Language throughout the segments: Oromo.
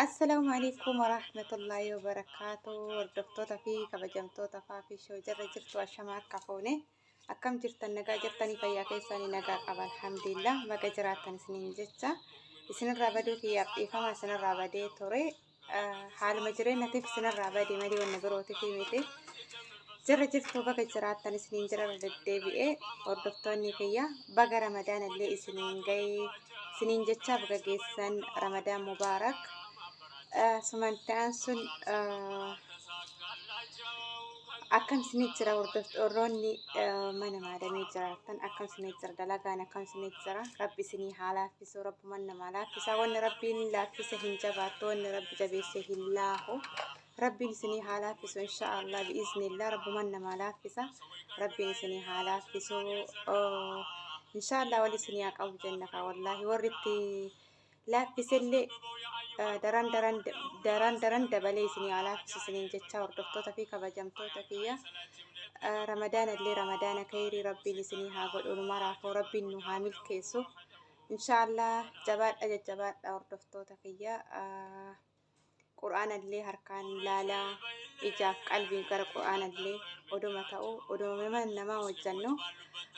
السلام عليكم ورحمة الله وبركاته. وردفتوتا في كبجمتوتا في شو جرتو أشمار كفوني أكم جرتن نجا جرتني فيا كيساني نجا قبل الحمد لله ما جراتن سنين جتة سن الرابدو كي يبقي فما سن الرابدي توري حال مجرين نتيف سن الرابدي مالي والنبروتي في ميتي جرتو بقى جراتن سنين جرر الدبي وردفتوني فيا بقى رمضان اللي سنين جاي سنين جتة بقى جيسان رمضان مبارك. Samantaan sun akkam isinii jira warroonni mana maadamee jiraatan akkam isinii jira dalagaan akkam isinii jira rabbi isinii haa laaffisu rabbuman nama laaffisa wanni rabbiin laaffisa hin jabaattu wanni rabbi jabeesse hin laafu rabbiin isinii haa laaffisu insha Allah bi'iznillah rabbuman nama laaffisa rabbiin isinii haa laaffisu insha Allah wali isinii haa qabu jennaka wallahi warritti laaffisillee daran dabalee isinii haa laaffisu isiniin jecha hordoftoota fi kabajamtoota kiyya ramadaan illee ramadaana khayrii rabbiin isinii haa godhu maraafuu rabbiin nu haa milkeessu inshaallah jabaadha jajjabaadha hordoftoota kiyya qur'aana illee harkaan laalaa ijaaf qalbiin gara qur'aana illee oduma ta'u oduma namaa wajjannu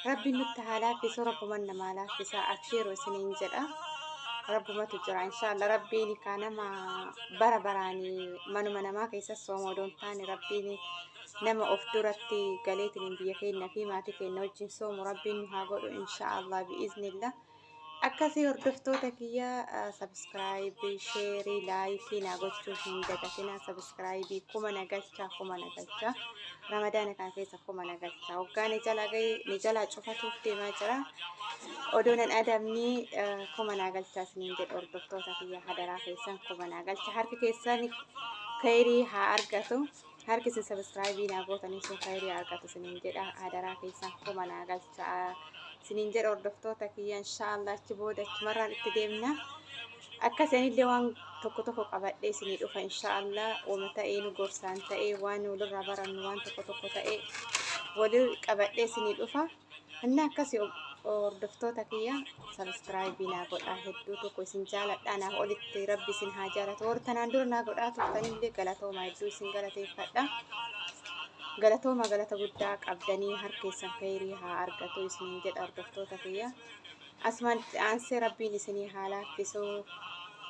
rabbiin nutti haa laaffisu rabbuman namaa laaffisa abshiiru isiniin jedha ربما تجرى إن شاء الله ربيني كان ما براني منو ما كيس الصوم ودون تاني ربيني نما أفطرتي قالت لي بيكين في ما تكين نوجين صوم ربيني هقول إن شاء الله بإذن الله أكثر دفتوتك يا سبسكرايب شيري لايكي نقول شوفين دكتنا سبسكرايبي كوما نقشة رمضان كان كيس كوما نقشة وكان نجلا شوفتو في ما جرى ودون أدمني كوما نقشة سنين جد دفتوتك يا هدرا كيسان كوما نقشة هرك كيسان خيري ها أرجعتو هرك كيسان سبسكرايبي نقول تاني سو خيري أرجعتو سنين جد هدرا كيسان كوما نقشة سنين جر أردفتوتا كي إن شاء الله تبودة مرة التديمنا أكثر اللي وان تكتفق أبدا سنين أوفا إن شاء الله ومتى إيه نقرسان تأي وان ولر برا وان تكتفق تأي ولر أبدا سنين أوفا هنا كسي أردفتوتا كي سبسكرايب بينا قد أهدو تكو سنجالة أنا قلت ربي سنهاجالة ورتنا ندورنا قد أتوقتني اللي قلتو ما يدو سنجالة فتا galatooma galata guddaa qabdanii harkeessan khayrii haa argatu isiniin jedha hordoftoota kiyya asumaan aansee rabbiin isinii haa laaffisu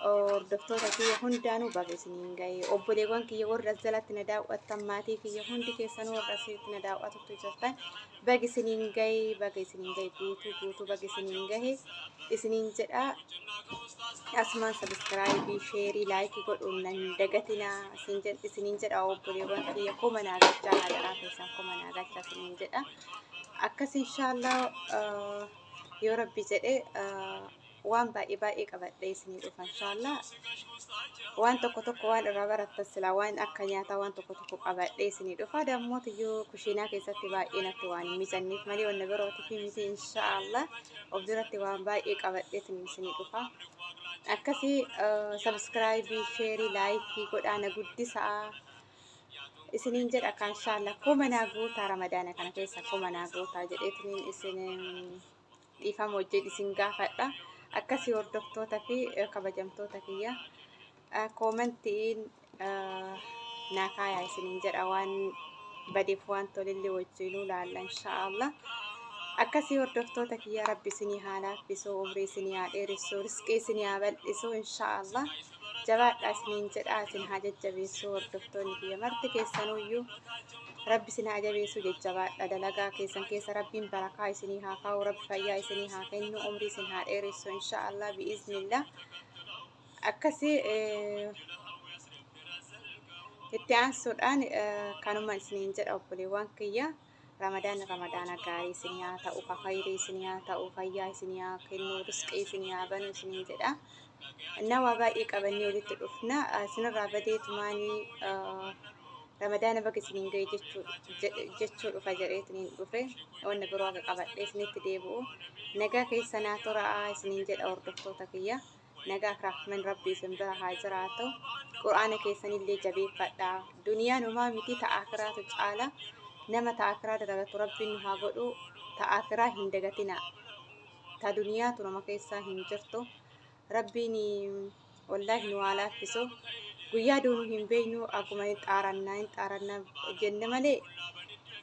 hordoftoota kiyya hundaanuu baga isiniin ga'e obboleewwan kiyya warra jalatti na daawwattan maatii kiyya hundi keessanuu warra asitti na daawwatutti jirtan baga isiniin ga'e guutuu baga isiniin gahe isiniin jedha asumaan sabskraayibii sheerii laayikii godhuun nan dagatina isiniin jedha obboleewwan kiyya kuma naagachaa hadaraa keessan kuma naagachaa isiniin jedha akkas inshaallah yoo rabbi jedhe waan baay'ee qabadhee isinii dhufa inshaallah waan tokko waan irraa barattan sila waan akka nyaataa waan tokko qabadhee isinii dhufa dammoo tiyyoo kushiinaa keessatti baay'ee natti waan hin mijanneef malee wanna birooti fi miti inshaallah of duratti waan baay'ee qabadhee isinii dhufa akkasii sabskraayibii sheerii laayikii godhaana guddisaa isiniin jedha kan inshaallah kuma naa guutaa ramadaana kana keessa kuma naa guutaa jedheetiniin isin dhiifama hojjedhi isin gaafadha akkasii hordoftoota fi kabajamtoota kiyya koomentiin naa kaayaa isiniin jedha waan badeef waan tolillee wajjinuu laalla inshaallah akkasii hordoftoota kiyya rabbi isinii haa laaffisu umrii isinii haa dheeressu rizqii isinii haa bal'isu inshaallah jabaadha isiniin jedha isin haa jajjabeessu hordoftoonni kiyya marti keessanuyyuu rabbi isin haa jabeessu jajjabaadha dalagaa keessan keessa rabbiin barakaa isinii haa kaa'u rabbi fayyaa isinii haa kennu umrii isin haa dheeressu inshaallah bi'iznillah akkasii itti aansuudhaan kanuma isiniin jedha obboleewwan kiyya ramadaana gaarii isinii haa ta'u khayrii isinii haa ta'u fayyaa isinii haa kennu rizqii isinii haa banu isiniin jedha nawa baay'ee qabannee walitti dhufna isinirraa badeetumaanii ramadaana baga isiniin ga'e jechuu dhufa jedheetiniin dhufe wanna biroo akka qabadhee isinitti deebi'u nagaa keessa naa toraa isiniin jedha hordoftoota kiyya nagaa rahman rabbii isin bira haa jiraatu qur'aana keessanillee jabeeffadha duniyaan umaa miti ta'aakiraatu caala nama ta'aakiraa dalagatu rabbiin nu haa godhu ta'aakiraa hin dagatina ta duniyaatu nama keessaa hin jirtu rabbiin والله نوالا فيسو قيا دونو هم بينو أقوم ينطارنا جنة ملي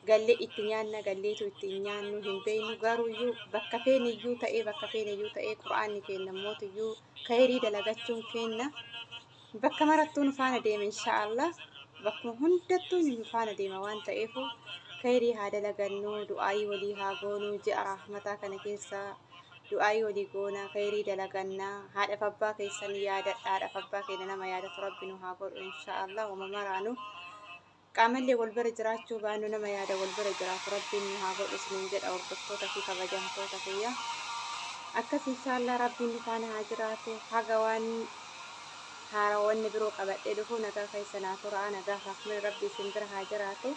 قال لي اتنيانا قال لي تو اتنيانو هم بينو قارو يو بكفين يو تأي بكفين يو تأي قرآن كينا موت يو خيري دلقاتون كينا بكا مرتون فانا ديم إن شاء الله بكا هندتون فانا ديم وان تأيفو خيري هذا لقنو دعائي ولي هاقونو جاء رحمتك نكيسا دعائي ولي قونا خيري دلقنا هذا فبا كيسا نيادة هذا فبا كينا ما يادة ربنا هاقول إن شاء الله وما مرانو كامل لي والبرجرات شو بانو نما يادة والبرجرات ربنا هاقول اسمين جد أو بطوطة في كبجان توتا فيا أكس إن شاء الله ربنا فانا هاجراتو هاقوان هاروان نبرو قبل إدهونا كيسا ناتورا أنا رحمة ربي سندر هاجراتو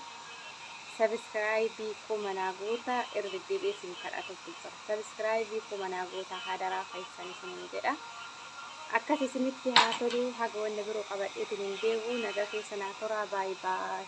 سبسكرايبي كوما ناغوتا إربدي بيسم كراتو فلسر سبسكرايبي كوما ناغوتا هادرا فايساني سنين جدا أكاسي سنتي هاتولو هاقوان نبرو قبل إدنين ديو نغاكي سناتورا باي باي